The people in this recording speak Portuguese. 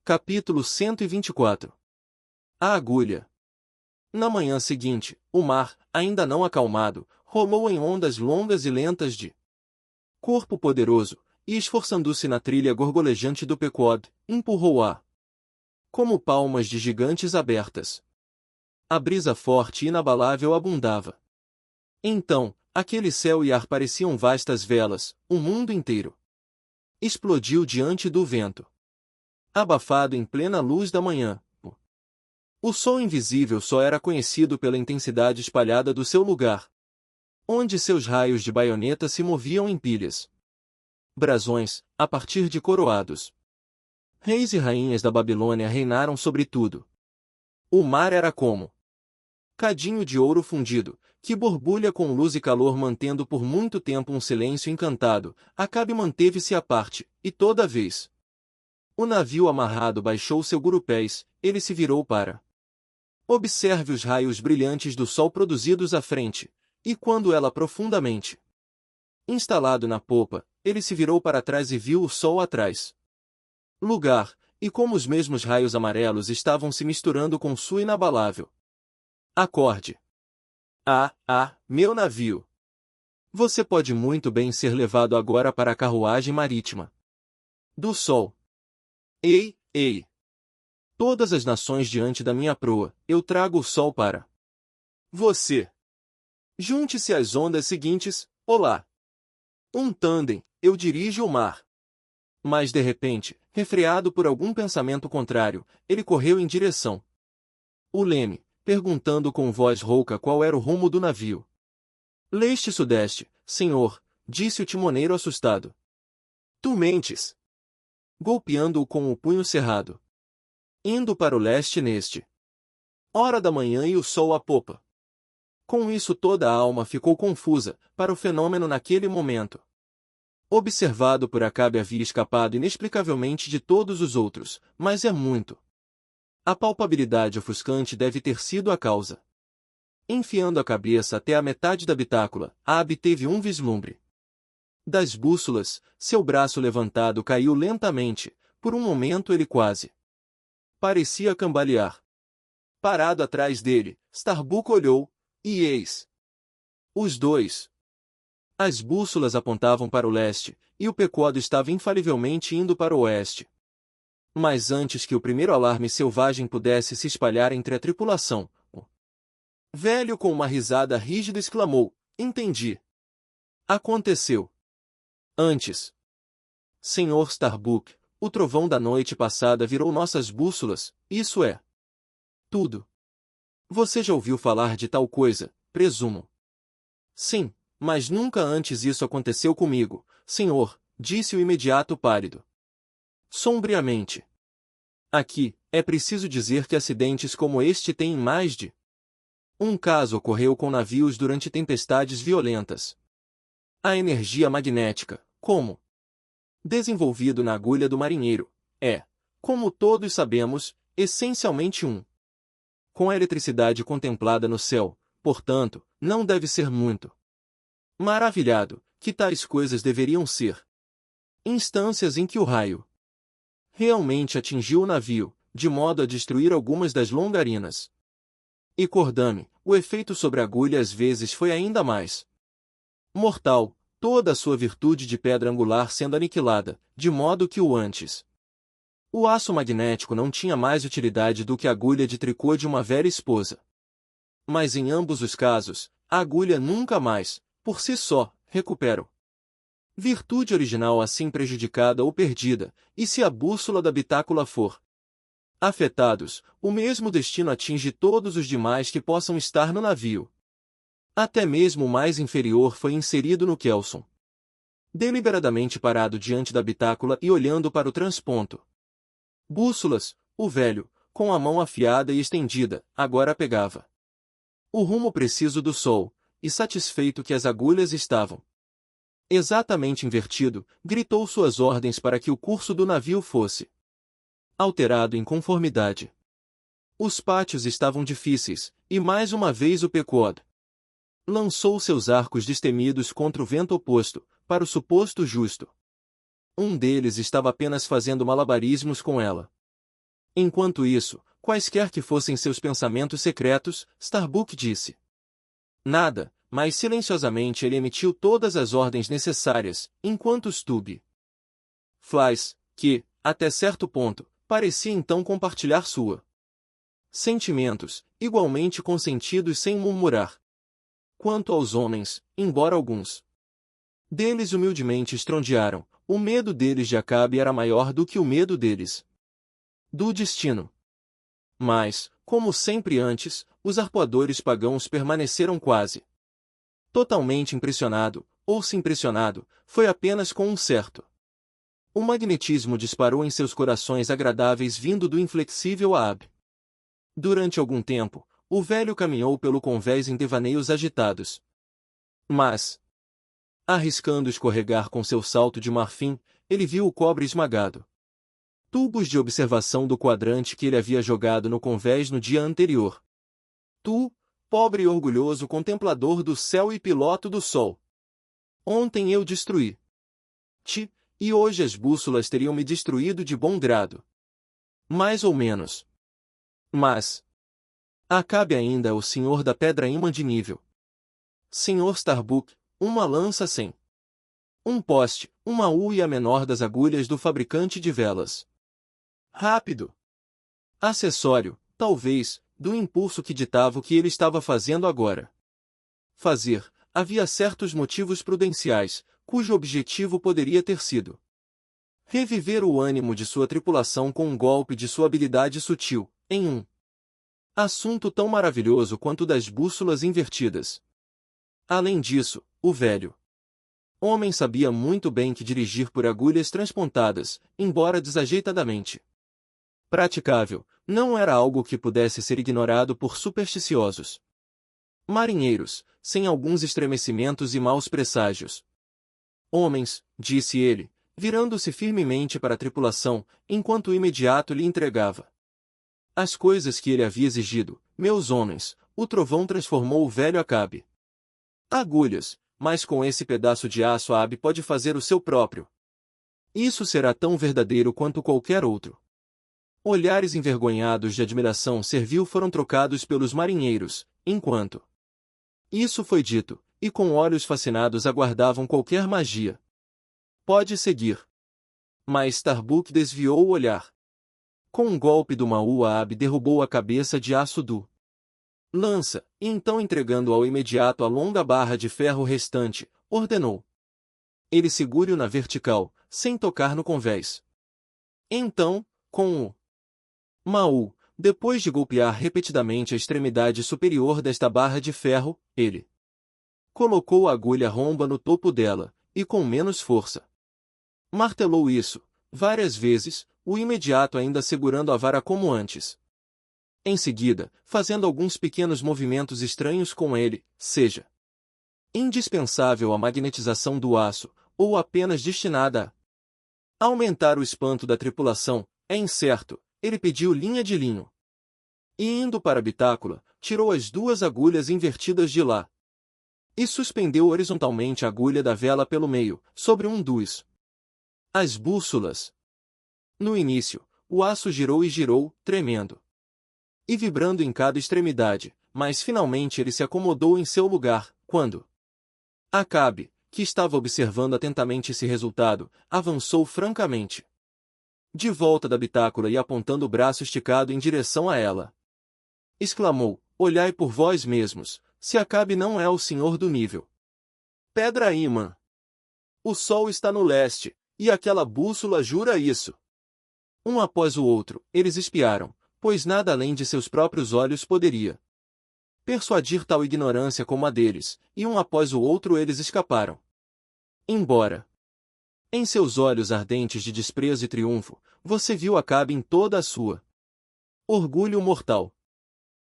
Capítulo 124. A agulha. Na manhã seguinte, o mar, ainda não acalmado, rolou em ondas longas e lentas de corpo poderoso, e esforçando-se na trilha gorgolejante do Pequod, empurrou-a como palmas de gigantes abertas. A brisa forte e inabalável abundava. Então, aquele céu e ar pareciam vastas velas, o mundo inteiro explodiu diante do vento. Abafado em plena luz da manhã, o sol invisível só era conhecido pela intensidade espalhada do seu lugar, onde seus raios de baioneta se moviam em pilhas. Brasões, a partir de coroados. Reis e rainhas da Babilônia reinaram sobre tudo. O mar era como cadinho de ouro fundido, que borbulha com luz e calor mantendo por muito tempo um silêncio encantado. Acabe manteve-se à parte, e toda vez o navio amarrado baixou seu gurupés, ele se virou para observe os raios brilhantes do sol produzidos à frente, e quando ela profundamente instalado na popa, ele se virou para trás e viu o sol atrás. Lugar, e como os mesmos raios amarelos estavam se misturando com sua inabalável acorde. Meu navio! Você pode muito bem ser levado agora para a carruagem marítima do sol. Ei! Todas as nações diante da minha proa, eu trago o sol para você. Junte-se às ondas seguintes, olá! Um tândem, eu dirijo o mar. Mas de repente, refreado por algum pensamento contrário, ele correu em direção o leme, perguntando com voz rouca qual era o rumo do navio. Leste-sudeste, senhor, disse o timoneiro assustado. Tu mentes! Golpeando-o com o punho cerrado. Indo para o leste neste hora da manhã e o sol à popa. Com isso toda a alma ficou confusa, para o fenômeno naquele momento observado por Acabe havia escapado inexplicavelmente de todos os outros, mas é muito. A palpabilidade ofuscante deve ter sido a causa. Enfiando a cabeça até a metade da bitácula, Abe teve um vislumbre das bússolas, seu braço levantado caiu lentamente, por um momento ele quase parecia cambalear. Parado atrás dele, Starbuck olhou, e eis os dois. As bússolas apontavam para o leste, e o Pequod estava infalivelmente indo para o oeste. Mas antes que o primeiro alarme selvagem pudesse se espalhar entre a tripulação, o velho com uma risada rígida exclamou, entendi. Aconteceu. Antes. Senhor Starbuck, o trovão da noite passada virou nossas bússolas, isso é tudo. Você já ouviu falar de tal coisa, presumo? Sim, mas nunca antes isso aconteceu comigo, senhor, disse o imediato pálido. Sombriamente. Aqui, é preciso dizer que acidentes como este têm mais de um caso ocorreu com navios durante tempestades violentas. A energia magnética, como desenvolvido na agulha do marinheiro, é, como todos sabemos, essencialmente com a eletricidade contemplada no céu, portanto, não deve ser muito maravilhado, que tais coisas deveriam ser instâncias em que o raio realmente atingiu o navio, de modo a destruir algumas das longarinas. E cordame, o efeito sobre a agulha às vezes foi ainda mais mortal, toda a sua virtude de pedra angular sendo aniquilada, de modo que o aço magnético não tinha mais utilidade do que a agulha de tricô de uma velha esposa. Mas em ambos os casos, a agulha nunca mais, por si só, recupera virtude original assim prejudicada ou perdida, e se a bússola da bitácula for afetados, o mesmo destino atinge todos os demais que possam estar no navio. Até mesmo o mais inferior foi inserido no kelson. Deliberadamente parado diante da bitácula e olhando para o transponto. Bússolas, o velho, com a mão afiada e estendida, agora pegava o rumo preciso do sol, e satisfeito que as agulhas estavam exatamente invertido, gritou suas ordens para que o curso do navio fosse alterado em conformidade. Os pátios estavam difíceis, e mais uma vez o Pequod lançou seus arcos destemidos contra o vento oposto, para o suposto justo. Um deles estava apenas fazendo malabarismos com ela. Enquanto isso, quaisquer que fossem seus pensamentos secretos, Starbuck disse nada, mas silenciosamente ele emitiu todas as ordens necessárias, enquanto Stubby Flies, que, até certo ponto, parecia então compartilhar sua sentimentos, igualmente consentidos sem murmurar. Quanto aos homens, embora alguns deles humildemente estrondearam, o medo deles de Acabe era maior do que o medo deles do destino. Mas, como sempre antes, os arpoadores pagãos permaneceram quase totalmente impressionado, ou se impressionado, foi apenas com um certo. O magnetismo disparou em seus corações agradáveis vindo do inflexível Aab. Durante algum tempo, o velho caminhou pelo convés em devaneios agitados. Mas, arriscando escorregar com seu salto de marfim, ele viu o cobre esmagado. Tubos de observação do quadrante que ele havia jogado no convés no dia anterior. Tu, pobre e orgulhoso contemplador do céu e piloto do sol. Ontem eu destruí-te, e hoje as bússolas teriam me destruído de bom grado. Mais ou menos. Mas Acabe ainda é o senhor da pedra imã de nível. Senhor Starbuck, uma lança sem um poste, uma U e a menor das agulhas do fabricante de velas. Rápido. Acessório, talvez, do impulso que ditava o que ele estava fazendo agora. Havia certos motivos prudenciais, cujo objetivo poderia ter sido reviver o ânimo de sua tripulação com um golpe de sua habilidade sutil, em um assunto tão maravilhoso quanto o das bússolas invertidas. Além disso, o velho homem sabia muito bem que dirigir por agulhas transpontadas, embora desajeitadamente praticável, não era algo que pudesse ser ignorado por supersticiosos marinheiros, sem alguns estremecimentos e maus presságios. Homens, disse ele, virando-se firmemente para a tripulação, enquanto o imediato lhe entregava as coisas que ele havia exigido, meus homens, o trovão transformou o velho Acabe. Agulhas, mas com esse pedaço de aço Abe pode fazer o seu próprio. Isso será tão verdadeiro quanto qualquer outro. Olhares envergonhados de admiração servil foram trocados pelos marinheiros, enquanto isso foi dito, e com olhos fascinados aguardavam qualquer magia. Pode seguir. Mas Starbuck desviou o olhar. Com um golpe do Maú Abe derrubou a cabeça de aço do lança, e então entregando ao imediato a longa barra de ferro restante, ordenou. Ele segure-o na vertical, sem tocar no convés. Então, com o Maú, depois de golpear repetidamente a extremidade superior desta barra de ferro, ele colocou a agulha romba no topo dela, e com menos força martelou isso, várias vezes, o imediato ainda segurando a vara como antes. Em seguida, fazendo alguns pequenos movimentos estranhos com ele, seja indispensável a magnetização do aço, ou apenas destinada a aumentar o espanto da tripulação, é incerto, ele pediu linha de linho. E indo para a bitácula, tirou as duas agulhas invertidas de lá. E suspendeu horizontalmente a agulha da vela pelo meio, sobre um dos as bússolas. No início, o aço girou e girou, tremendo e vibrando em cada extremidade, mas finalmente ele se acomodou em seu lugar, quando Acabe, que estava observando atentamente esse resultado, avançou francamente de volta da bitácora e apontando o braço esticado em direção a ela. Exclamou, olhai por vós mesmos, se Acabe não é o senhor do nível. Pedra ímã. O sol está no leste, e aquela bússola jura isso. Um após o outro, eles espiaram, pois nada além de seus próprios olhos poderia persuadir tal ignorância como a deles, e um após o outro eles escaparam. Embora em seus olhos ardentes de desprezo e triunfo, você viu Acabe em toda a sua orgulho mortal.